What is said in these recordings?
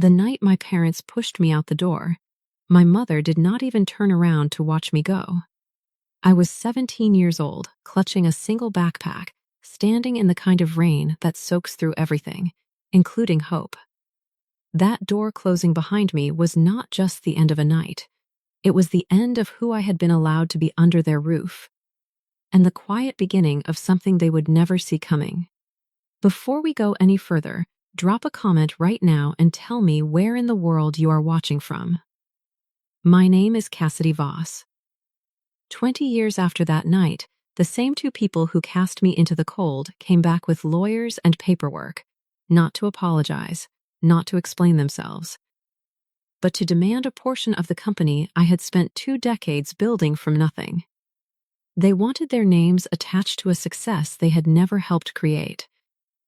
The night my parents pushed me out the door, my mother did not even turn around to watch me go. I was 17 years old, clutching a single backpack, standing in the kind of rain that soaks through everything, including hope. That door closing behind me was not just the end of a night. It was the end of who I had been allowed to be under their roof, and the quiet beginning of something they would never see coming. Before we go any further, drop a comment right now and tell me where in the world you are watching from. My name is Cassidy Voss. 20 years after that night, the same two people who cast me into the cold came back with lawyers and paperwork, not to apologize, not to explain themselves, but to demand a portion of the company I had spent 2 decades building from nothing. They wanted their names attached to a success they had never helped create,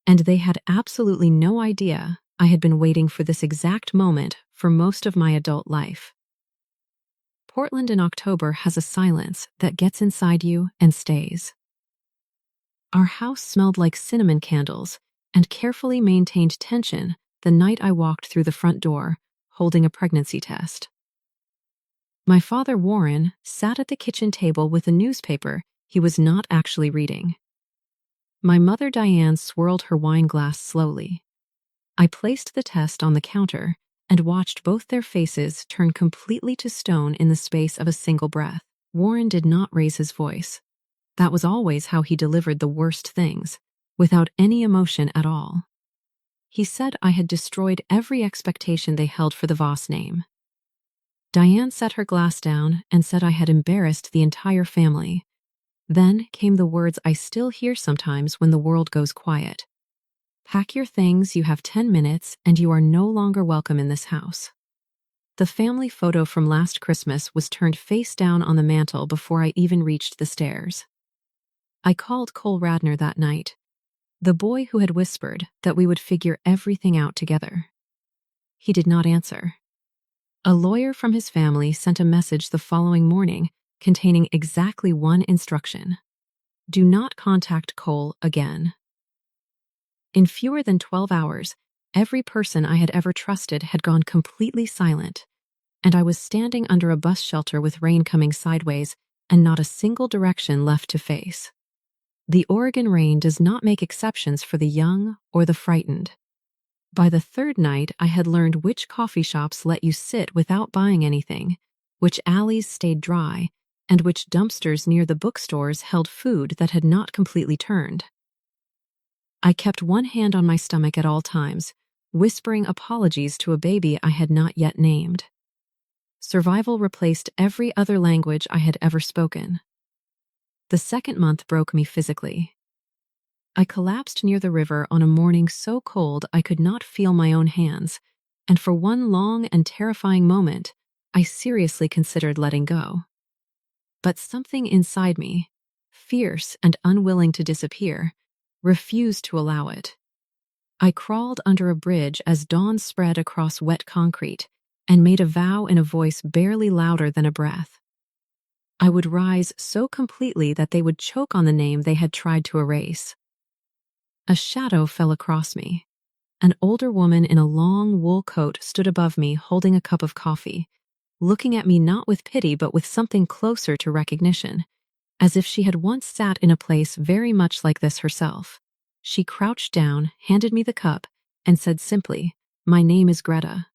and they had absolutely no idea I had been waiting for this exact moment for most of my adult life. Portland in October has a silence that gets inside you and stays. Our house smelled like cinnamon candles and carefully maintained tension the night I walked through the front door, holding a pregnancy test. My father, Warren, sat at the kitchen table with a newspaper he was not actually reading. My mother, Diane, swirled her wine glass slowly. I placed the test on the counter and watched both their faces turn completely to stone in the space of a single breath. Warren did not raise his voice. That was always how he delivered the worst things, without any emotion at all. He said I had destroyed every expectation they held for the Voss name. Diane set her glass down and said I had embarrassed the entire family. Then came the words I still hear sometimes when the world goes quiet. Pack your things, you have 10 minutes, and you are no longer welcome in this house. The family photo from last Christmas was turned face down on the mantel before I even reached the stairs. I called Cole Radner that night, the boy who had whispered that we would figure everything out together. He did not answer. A lawyer from his family sent a message the following morning containing exactly one instruction: do not contact Cole again. In fewer than 12 hours, every person I had ever trusted had gone completely silent, and I was standing under a bus shelter with rain coming sideways and not a single direction left to face. The Oregon rain does not make exceptions for the young or the frightened. By the third night, I had learned which coffee shops let you sit without buying anything, which alleys stayed dry, and which dumpsters near the bookstores held food that had not completely turned. I kept one hand on my stomach at all times, whispering apologies to a baby I had not yet named. Survival replaced every other language I had ever spoken. The second month broke me physically. I collapsed near the river on a morning so cold I could not feel my own hands, and for one long and terrifying moment, I seriously considered letting go. But something inside me, fierce and unwilling to disappear, refused to allow it. I crawled under a bridge as dawn spread across wet concrete and made a vow in a voice barely louder than a breath. I would rise so completely that they would choke on the name they had tried to erase. A shadow fell across me. An older woman in a long wool coat stood above me holding a cup of coffee, looking at me not with pity but with something closer to recognition, as if she had once sat in a place very much like this herself. She crouched down, handed me the cup, and said simply, "My name is Greta."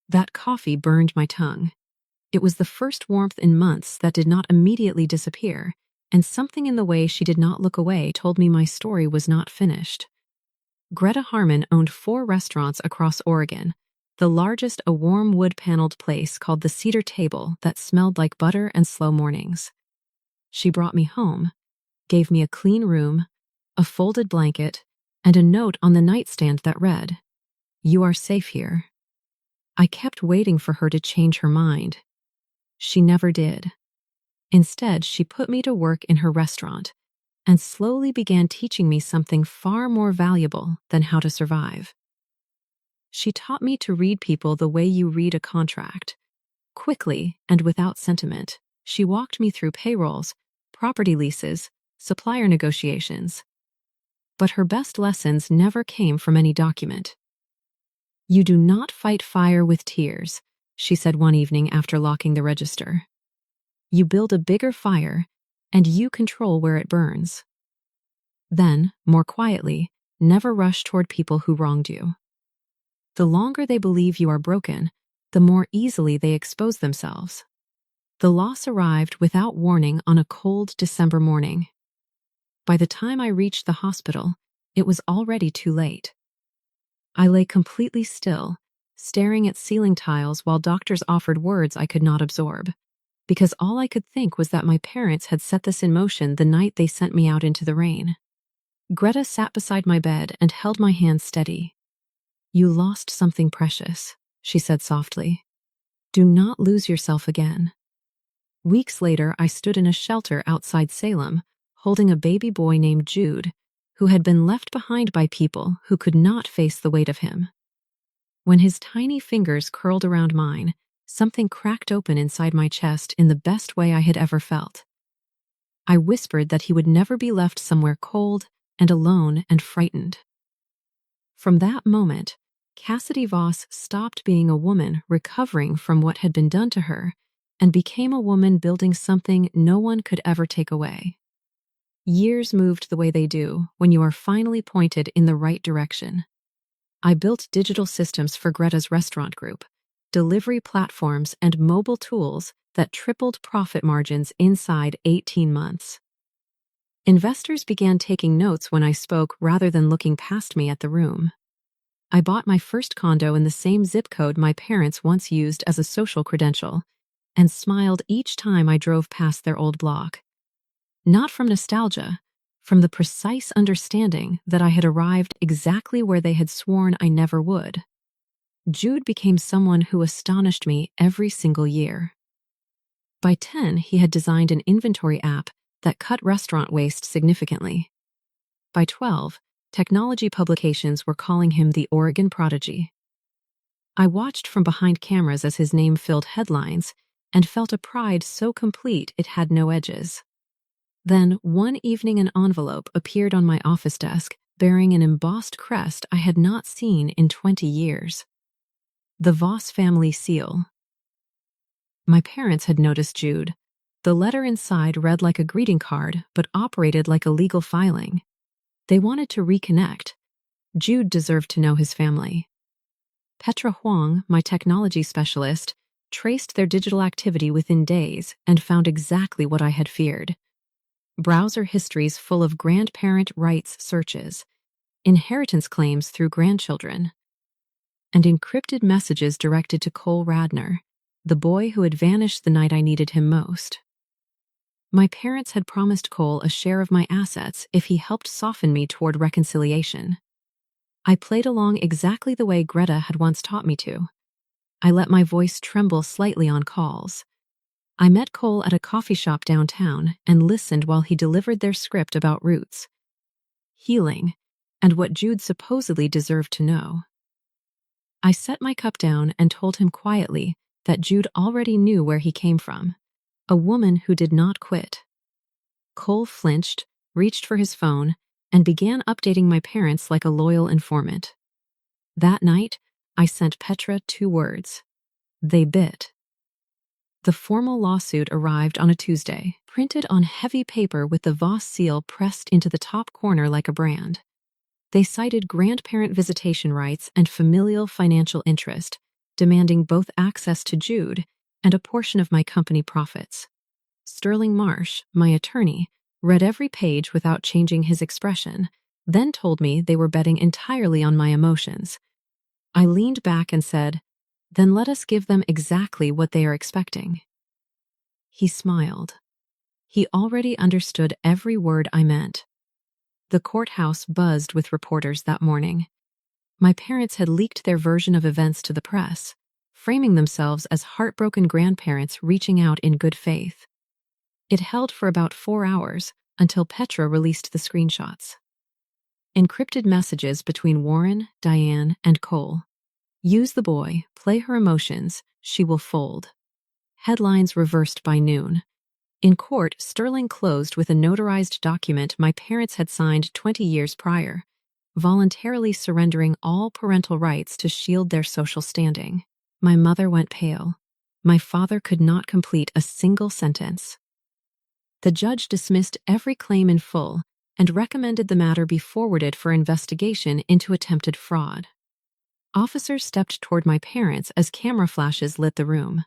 That coffee burned my tongue. It was the first warmth in months that did not immediately disappear, and something in the way she did not look away told me my story was not finished. Greta Harmon owned 4 restaurants across Oregon, the largest a warm wood-paneled place called the Cedar Table that smelled like butter and slow mornings. She brought me home, gave me a clean room, a folded blanket, and a note on the nightstand that read, "You are safe here." I kept waiting for her to change her mind. She never did. Instead, she put me to work in her restaurant and slowly began teaching me something far more valuable than how to survive. She taught me to read people the way you read a contract. Quickly and without sentiment, she walked me through payrolls, property leases, supplier negotiations. But her best lessons never came from any document. "You do not fight fire with tears," she said one evening after locking the register. "You build a bigger fire, and you control where it burns." Then, more quietly, never rush toward people who wronged you. The longer they believe you are broken, the more easily they expose themselves. The loss arrived without warning on a cold December morning. By the time I reached the hospital, it was already too late. I lay completely still, staring at ceiling tiles while doctors offered words I could not absorb, because all I could think was that my parents had set this in motion the night they sent me out into the rain. Greta sat beside my bed and held my hand steady. "You lost something precious," she said softly. "Do not lose yourself again." Weeks later, I stood in a shelter outside Salem, holding a baby boy named Jude, who had been left behind by people who could not face the weight of him. When his tiny fingers curled around mine, something cracked open inside my chest in the best way I had ever felt. I whispered that he would never be left somewhere cold and alone and frightened. From that moment, Cassidy Voss stopped being a woman recovering from what had been done to her and became a woman building something no one could ever take away. Years moved the way they do when you are finally pointed in the right direction. I built digital systems for Greta's restaurant group, delivery platforms, and mobile tools that tripled profit margins inside 18 months. Investors began taking notes when I spoke rather than looking past me at the room. I bought my first condo in the same zip code my parents once used as a social credential, and smiled each time I drove past their old block. Not from nostalgia, from the precise understanding that I had arrived exactly where they had sworn I never would. Jude became someone who astonished me every single year. By 10, he had designed an inventory app that cut restaurant waste significantly. By 12, technology publications were calling him the Oregon Prodigy. I watched from behind cameras as his name filled headlines and felt a pride so complete it had no edges. Then, one evening, an envelope appeared on my office desk bearing an embossed crest I had not seen in 20 years. The Voss family seal. My parents had noticed Jude. The letter inside read like a greeting card, but operated like a legal filing. They wanted to reconnect. Jude deserved to know his family. Petra Huang, my technology specialist, traced their digital activity within days and found exactly what I had feared. Browser histories full of grandparent rights searches, inheritance claims through grandchildren, and encrypted messages directed to Cole Radner, the boy who had vanished the night I needed him most. My parents had promised Cole a share of my assets if he helped soften me toward reconciliation. I played along exactly the way Greta had once taught me to. I let my voice tremble slightly on calls. I met Cole at a coffee shop downtown and listened while he delivered their script about roots, healing, and what Jude supposedly deserved to know. I set my cup down and told him quietly that Jude already knew where he came from, a woman who did not quit. Cole flinched, reached for his phone, and began updating my parents like a loyal informant. That night, I sent Petra 2 words. They bit. The formal lawsuit arrived on a Tuesday, printed on heavy paper with the Voss seal pressed into the top corner like a brand. They cited grandparent visitation rights and familial financial interest, demanding both access to Jude and a portion of my company profits. Sterling Marsh, my attorney, read every page without changing his expression, then told me they were betting entirely on my emotions. I leaned back and said, "Then let us give them exactly what they are expecting." He smiled. He already understood every word I meant. The courthouse buzzed with reporters that morning. My parents had leaked their version of events to the press, framing themselves as heartbroken grandparents reaching out in good faith. It held for about 4 hours until Petra released the screenshots. Encrypted messages between Warren, Diane, and Cole. Use the boy, play her emotions, she will fold. Headlines reversed by noon. In court, Sterling closed with a notarized document my parents had signed 20 years prior. voluntarily surrendering all parental rights to shield their social standing. My mother went pale. My father could not complete a single sentence. The judge dismissed every claim in full and recommended the matter be forwarded for investigation into attempted fraud. Officers stepped toward my parents as camera flashes lit the room.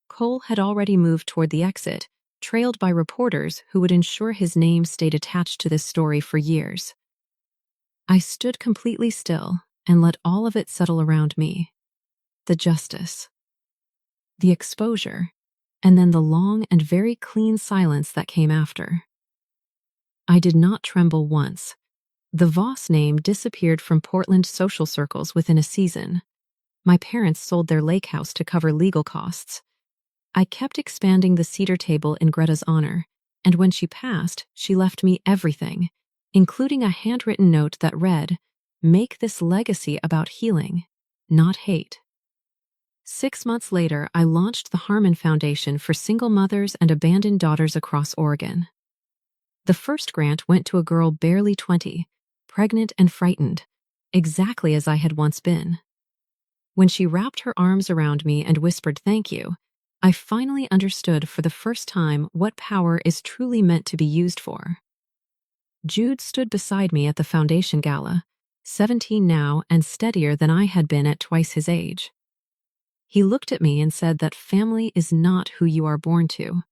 Cole had already moved toward the exit, trailed by reporters who would ensure his name stayed attached to this story for years. I stood completely still and let all of it settle around me. The justice, the exposure, and then the long and very clean silence that came after. I did not tremble once. The Voss name disappeared from Portland social circles within a season. My parents sold their lake house to cover legal costs. I kept expanding the cedar table in Greta's honor, and when she passed, she left me everything, including a handwritten note that read, "Make this legacy about healing, not hate." 6 months later, I launched the Harmon Foundation for single mothers and abandoned daughters across Oregon. The first grant went to a girl barely 20, pregnant and frightened, exactly as I had once been. When she wrapped her arms around me and whispered thank you, I finally understood for the first time what power is truly meant to be used for. Jude stood beside me at the foundation gala, 17 now and steadier than I had been at twice his age. He looked at me and said that family is not who you are born to.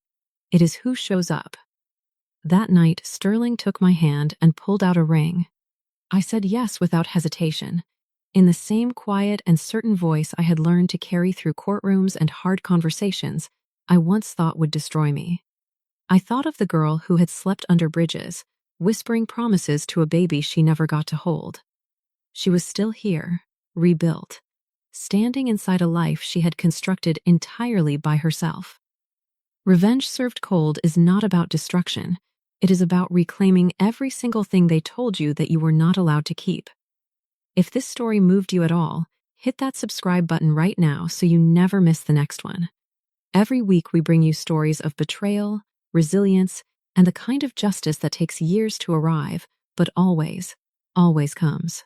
It is who shows up. That night, Sterling took my hand and pulled out a ring. I said yes without hesitation, in the same quiet and certain voice I had learned to carry through courtrooms and hard conversations I once thought would destroy me. I thought of the girl who had slept under bridges, whispering promises to a baby she never got to hold. She was still here, rebuilt, standing inside a life she had constructed entirely by herself. Revenge served cold is not about destruction. It is about reclaiming every single thing they told you that you were not allowed to keep. If this story moved you at all, hit that subscribe button right now so you never miss the next one. Every week we bring you stories of betrayal, resilience, and the kind of justice that takes years to arrive, but always, always comes.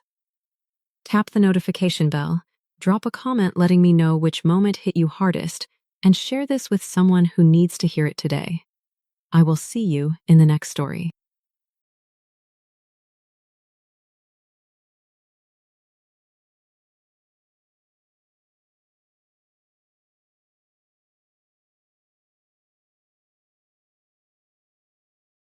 Tap the notification bell, drop a comment letting me know which moment hit you hardest, and share this with someone who needs to hear it today. I will see you in the next story.